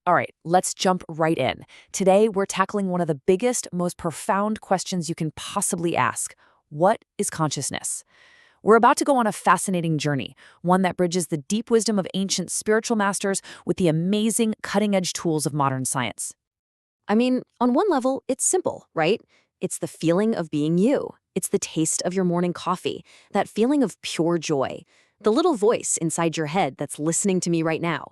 All right, let's jump right in. Today, we're tackling one of the biggest, most profound questions you can possibly ask. What is consciousness? We're about to go on a fascinating journey, one that bridges the deep wisdom of ancient spiritual masters with the amazing, cutting edge tools of modern science. I mean, on one level, it's simple, right? It's the feeling of being you. It's the taste of your morning coffee, that feeling of pure joy, the little voice inside your head that's listening to me right now.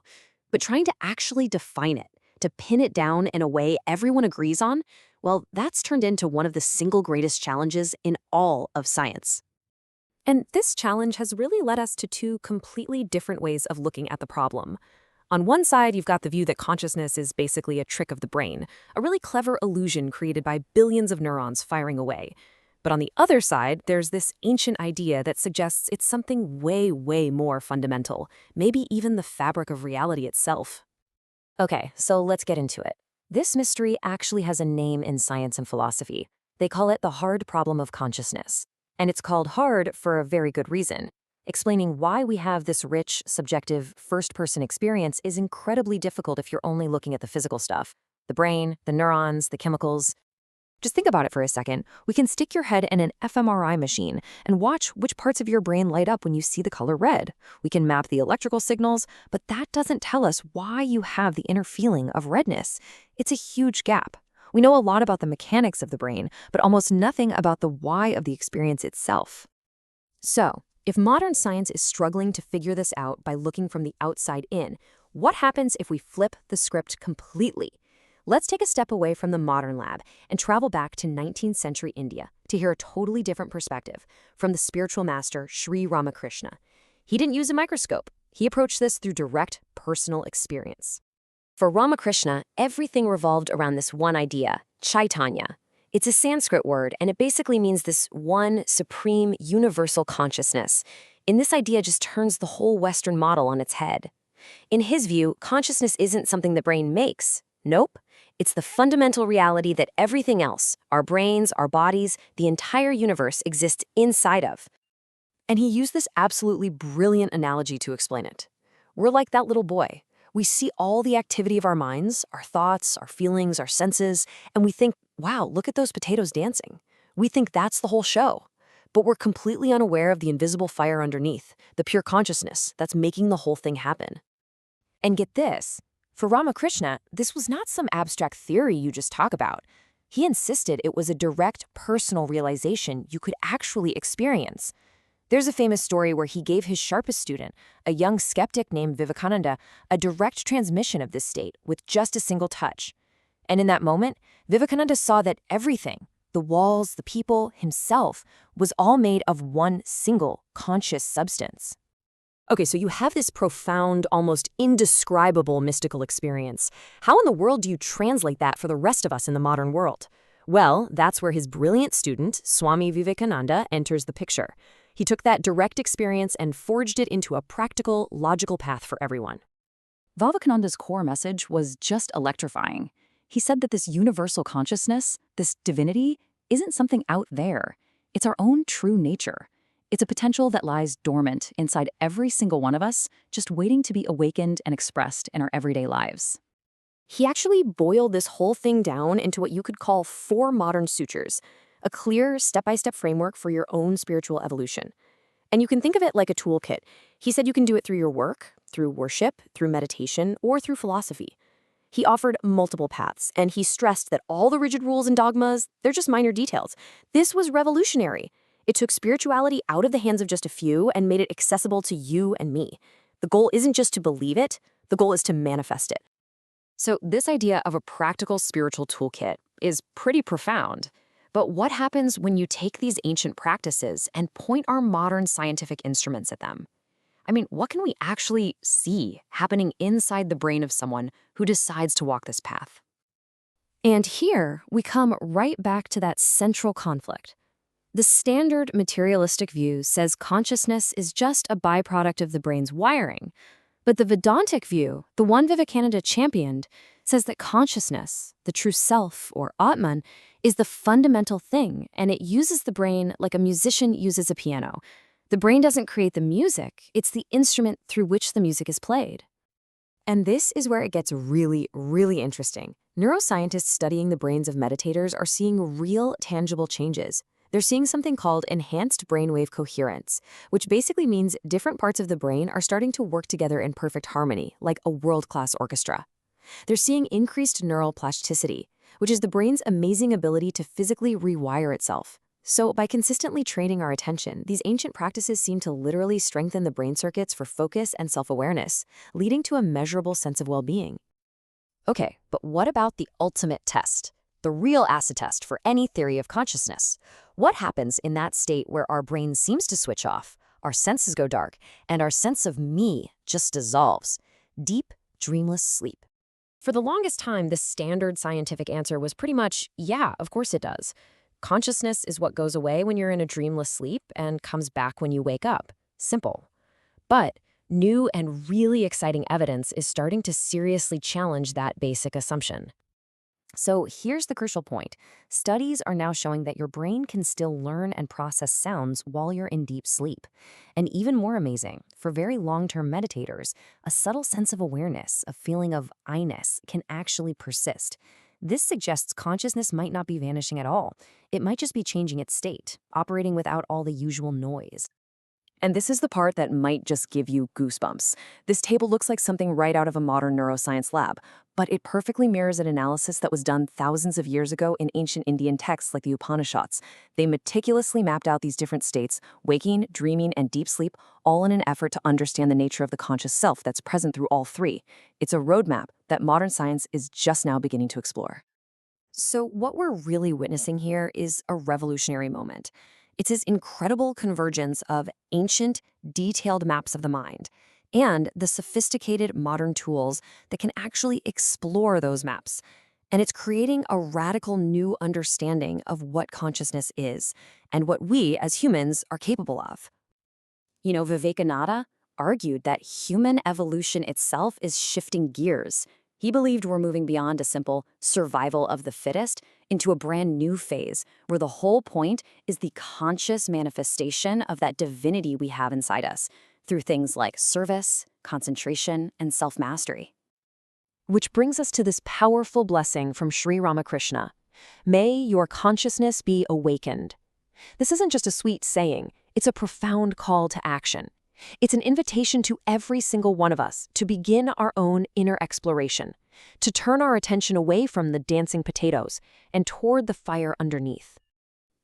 But trying to actually define it, to pin it down in a way everyone agrees on, well, that's turned into one of the single greatest challenges in all of science. And this challenge has really led us to two completely different ways of looking at the problem. On one side, you've got the view that consciousness is basically a trick of the brain, a really clever illusion created by billions of neurons firing away. But on the other side, there's this ancient idea that suggests it's something way, way more fundamental, maybe even the fabric of reality itself. Okay, so let's get into it. This mystery actually has a name in science and philosophy. They call it the hard problem of consciousness. And it's called hard for a very good reason. Explaining why we have this rich, subjective, first-person experience is incredibly difficult if you're only looking at the physical stuff. The brain, the neurons, the chemicals. Just think about it for a second. We can stick your head in an fMRI machine and watch which parts of your brain light up when you see the color red. We can map the electrical signals, but that doesn't tell us why you have the inner feeling of redness. It's a huge gap. We know a lot about the mechanics of the brain, but almost nothing about the why of the experience itself. So, if modern science is struggling to figure this out by looking from the outside in, what happens if we flip the script completely? Let's take a step away from the modern lab and travel back to 19th century India to hear a totally different perspective from the spiritual master Sri Ramakrishna. He didn't use a microscope. He approached this through direct personal experience. For Ramakrishna, everything revolved around this one idea, Chaitanya. It's a Sanskrit word, and it basically means this one, supreme, universal consciousness. And this idea just turns the whole Western model on its head. In his view, consciousness isn't something the brain makes. Nope. It's the fundamental reality that everything else, our brains, our bodies, the entire universe exists inside of. And he used this absolutely brilliant analogy to explain it. We're like that little boy. We see all the activity of our minds, our thoughts, our feelings, our senses, and we think, wow, look at those potatoes dancing. We think that's the whole show. But we're completely unaware of the invisible fire underneath, the pure consciousness that's making the whole thing happen. And get this, for Ramakrishna, this was not some abstract theory you just talk about. He insisted it was a direct personal realization you could actually experience. There's a famous story where he gave his sharpest student, a young skeptic named Vivekananda, a direct transmission of this state with just a single touch. And in that moment, Vivekananda saw that everything, the walls, the people, himself, was all made of one single conscious substance. Okay, so you have this profound, almost indescribable mystical experience. How in the world do you translate that for the rest of us in the modern world? Well, that's where his brilliant student, Swami Vivekananda, enters the picture. He took that direct experience and forged it into a practical, logical path for everyone. Vivekananda's core message was just electrifying. He said that this universal consciousness, this divinity, isn't something out there. It's our own true nature. It's a potential that lies dormant inside every single one of us, just waiting to be awakened and expressed in our everyday lives. He actually boiled this whole thing down into what you could call 4 modern sutras, a clear, step-by-step framework for your own spiritual evolution. And you can think of it like a toolkit. He said you can do it through your work, through worship, through meditation, or through philosophy. He offered multiple paths, and he stressed that all the rigid rules and dogmas, they're just minor details. This was revolutionary. It took spirituality out of the hands of just a few and made it accessible to you and me. The goal isn't just to believe it, the goal is to manifest it. So this idea of a practical spiritual toolkit is pretty profound. But what happens when you take these ancient practices and point our modern scientific instruments at them? I mean, what can we actually see happening inside the brain of someone who decides to walk this path? And here we come right back to that central conflict. The standard materialistic view says consciousness is just a byproduct of the brain's wiring. But the Vedantic view, the one Vivekananda championed, says that consciousness, the true self or Atman, is the fundamental thing, and it uses the brain like a musician uses a piano. The brain doesn't create the music, it's the instrument through which the music is played. And this is where it gets really, really interesting. Neuroscientists studying the brains of meditators are seeing real, tangible changes. They're seeing something called enhanced brainwave coherence, which basically means different parts of the brain are starting to work together in perfect harmony, like a world-class orchestra. They're seeing increased neural plasticity, which is the brain's amazing ability to physically rewire itself. So, by consistently training our attention, these ancient practices seem to literally strengthen the brain circuits for focus and self-awareness, leading to a measurable sense of well-being. Okay, but what about the ultimate test? The real acid test for any theory of consciousness. What happens in that state where our brain seems to switch off, our senses go dark, and our sense of me just dissolves? Deep, dreamless sleep. For the longest time, the standard scientific answer was pretty much, yeah, of course it does. Consciousness is what goes away when you're in a dreamless sleep and comes back when you wake up. Simple. But new and really exciting evidence is starting to seriously challenge that basic assumption. So here's the crucial point. Studies are now showing that your brain can still learn and process sounds while you're in deep sleep. And even more amazing, for very long-term meditators, a subtle sense of awareness, a feeling of I-ness, can actually persist. This suggests consciousness might not be vanishing at all. It might just be changing its state, operating without all the usual noise. And this is the part that might just give you goosebumps. This table looks like something right out of a modern neuroscience lab, but it perfectly mirrors an analysis that was done thousands of years ago in ancient Indian texts like the Upanishads. They meticulously mapped out these different states, waking, dreaming, and deep sleep, all in an effort to understand the nature of the conscious self that's present through all three. It's a roadmap that modern science is just now beginning to explore. So what we're really witnessing here is a revolutionary moment. It's this incredible convergence of ancient, detailed maps of the mind and the sophisticated modern tools that can actually explore those maps. And it's creating a radical new understanding of what consciousness is and what we as humans are capable of. You know, Vivekananda argued that human evolution itself is shifting gears. He believed we're moving beyond a simple survival of the fittest into a brand new phase where the whole point is the conscious manifestation of that divinity we have inside us through things like service, concentration, and self-mastery. Which brings us to this powerful blessing from Sri Ramakrishna. May your consciousness be awakened. This isn't just a sweet saying, it's a profound call to action. It's an invitation to every single one of us to begin our own inner exploration, to turn our attention away from the dancing potatoes and toward the fire underneath.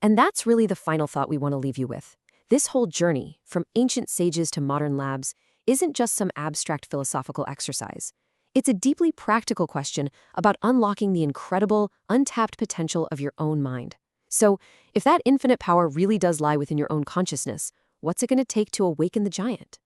And that's really the final thought we want to leave you with. This whole journey, from ancient sages to modern labs, isn't just some abstract philosophical exercise. It's a deeply practical question about unlocking the incredible, untapped potential of your own mind. So, if that infinite power really does lie within your own consciousness, what's it going to take to awaken the giant?